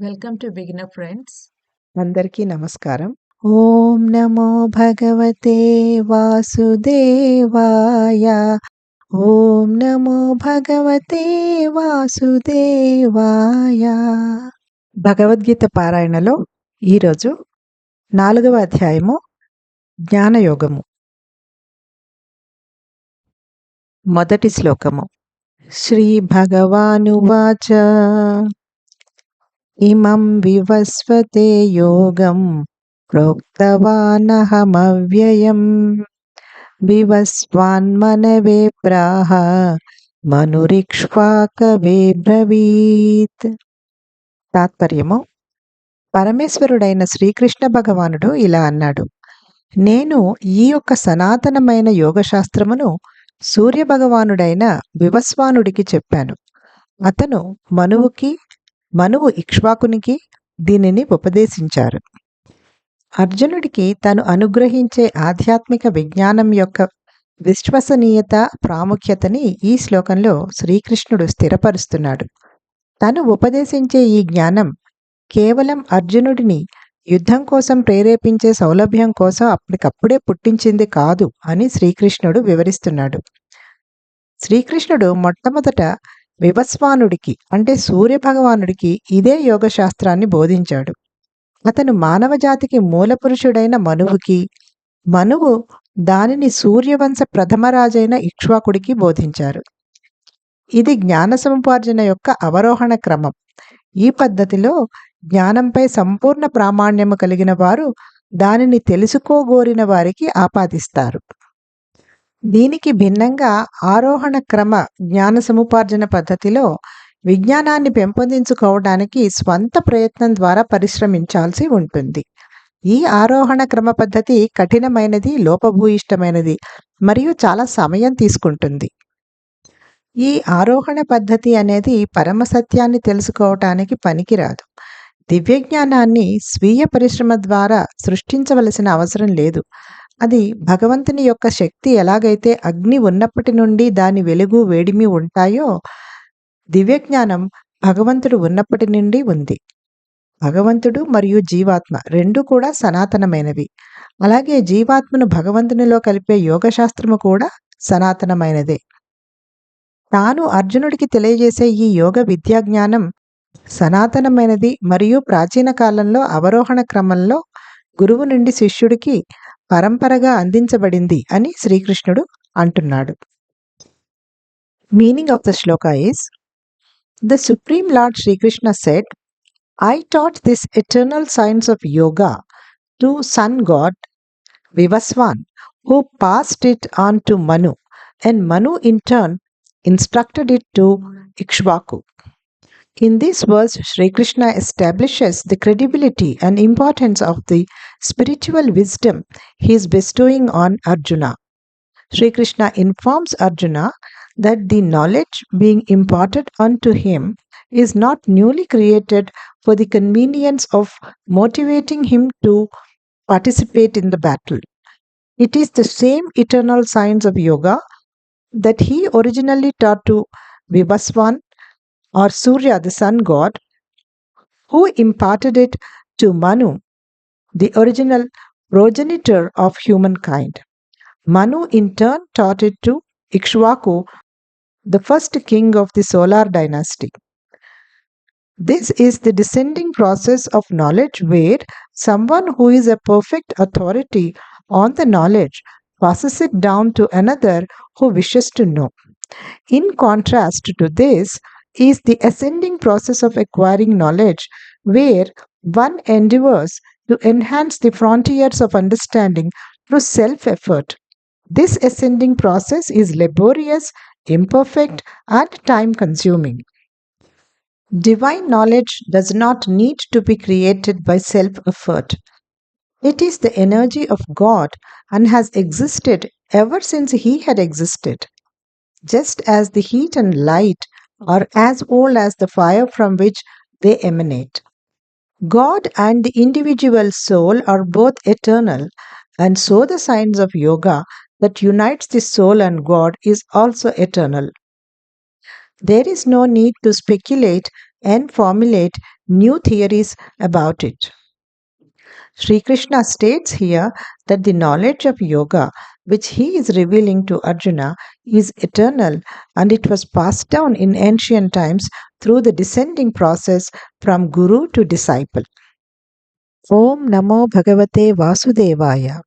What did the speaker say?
Welcome to beginner friends. అందరికీ నమస్కారం. ఓం నమో భగవతే వాసుదేవాయ. ఓం నమో భగవతే వాసుదేవాయ. భగవద్గీత పారాయణలో ఈరోజు 4వ అధ్యాయము జ్ఞానయోగము. మొదటి శ్లోకము. శ్రీ భగవానువాచ ఇమం వివస్వతే యోగం ప్రోక్తవానహమవ్యయం వివస్వాన్మనవే ప్రాహ మనురిక్ష్వాకవే బ్రవీత్. తాత్పర్యము: పరమేశ్వరుడైన శ్రీకృష్ణ భగవానుడు ఇలా అన్నాడు, నేను ఈ యొక్క సనాతనమైన యోగశాస్త్రమును సూర్యభగవానుడైన వివస్వానుడికి చెప్పాను. అతను మనువు ఇక్ష్వాకునికి దీనిని ఉపదేశించారు. అర్జునుడికి తను అనుగ్రహించే ఆధ్యాత్మిక విజ్ఞానం యొక్క విశ్వసనీయత, ప్రాముఖ్యతని ఈ శ్లోకంలో శ్రీకృష్ణుడు స్థిరపరుస్తున్నాడు. తను ఉపదేశించే ఈ జ్ఞానం కేవలం అర్జునుడిని యుద్ధం కోసం ప్రేరేపించే సౌలభ్యం కోసం అప్పటికప్పుడే పుట్టించింది కాదు అని శ్రీకృష్ణుడు వివరిస్తున్నాడు. శ్రీకృష్ణుడు మొట్టమొదట వివస్వానుడికి అంటే సూర్యభగవానుడికి ఇదే యోగశాస్త్రాన్ని బోధించాడు. అతను మానవజాతికి మూలపురుషుడైన మనువు దానిని సూర్యవంశ ప్రథమరాజైన ఇక్ష్వాకుడికి బోధించారు. ఇది జ్ఞాన సముపార్జన యొక్క అవరోహణ క్రమం. ఈ పద్ధతిలో జ్ఞానంపై సంపూర్ణ ప్రామాణ్యము కలిగిన వారు దానిని తెలుసుకోగోరిన వారికి ఆపాదిస్తారు. దీనికి భిన్నంగా ఆరోహణ క్రమ జ్ఞాన సముపార్జన పద్ధతిలో విజ్ఞానాన్ని పెంపొందించుకోవడానికి స్వంత ప్రయత్నం ద్వారా పరిశ్రమించాల్సి ఉంటుంది. ఈ ఆరోహణ క్రమ పద్ధతి కఠినమైనది, లోపభూయిష్టమైనది మరియు చాలా సమయం తీసుకుంటుంది. ఈ ఆరోహణ పద్ధతి అనేది పరమసత్యాన్ని తెలుసుకోవటానికి పనికిరాదు. దివ్యజ్ఞానాన్ని స్వీయ పరిశ్రమ ద్వారా సృష్టించవలసిన అవసరం లేదు. అది భగవంతుని యొక్క శక్తి ఎలాగైతే అగ్ని ఉన్నప్పటి నుండి దాని వెలుగు, వేడిమి ఉంటాయో, దివ్యజ్ఞానం భగవంతుడు ఉన్నప్పటి నుండి ఉంది. భగవంతుడు మరియు జీవాత్మ రెండు కూడా సనాతనమైనవి. అలాగే జీవాత్మను భగవంతునిలో కలిపే యోగశాస్త్రము కూడా సనాతనమైనదే. తాను అర్జునుడికి తెలియజేసే ఈ యోగ విద్యాజ్ఞానం సనాతనమైనది మరియు ప్రాచీన కాలంలో అవరోహణ క్రమంలో గురువు నుండి శిష్యుడికి పరంపరగా అందించబడింది అని శ్రీకృష్ణుడు అంటున్నాడు. Meaning of the Shloka is: the supreme lord Srikrishna said, I taught this eternal science of yoga to sun god Vivaswan, who passed it on to Manu, and Manu in turn instructed it to Ikshvaku. In this verse, Sri Krishna establishes the credibility and importance of the spiritual wisdom he is bestowing on Arjuna. Sri Krishna informs Arjuna that the knowledge being imparted unto him is not newly created for the convenience of motivating him to participate in the battle. It is the same eternal science of yoga that he originally taught to Vivaswan or Surya, the sun god, who imparted it to Manu, the original progenitor of humankind. Manu in turn taught it to Ikshvaku, the first king of the solar dynasty. This is the descending process of knowledge where someone who is a perfect authority on the knowledge passes it down to another who wishes to know. In contrast to this is the ascending process of acquiring knowledge where one endeavors to enhance the frontiers of understanding through self-effort. This ascending process is laborious, imperfect, and time-consuming. Divine knowledge does not need to be created by self-effort. It is the energy of God and has existed ever since He had existed. Just as the heat and light are as old as the fire from which they emanate. God and the individual soul are both eternal, and so the science of yoga that unites the soul and God is also eternal. There is no need to speculate and formulate new theories about it. Sri Krishna states here that the knowledge of yoga which he is revealing to Arjuna is eternal and it was passed down in ancient times through the descending process from guru to disciple. Om Namo Bhagavate Vasudevaya.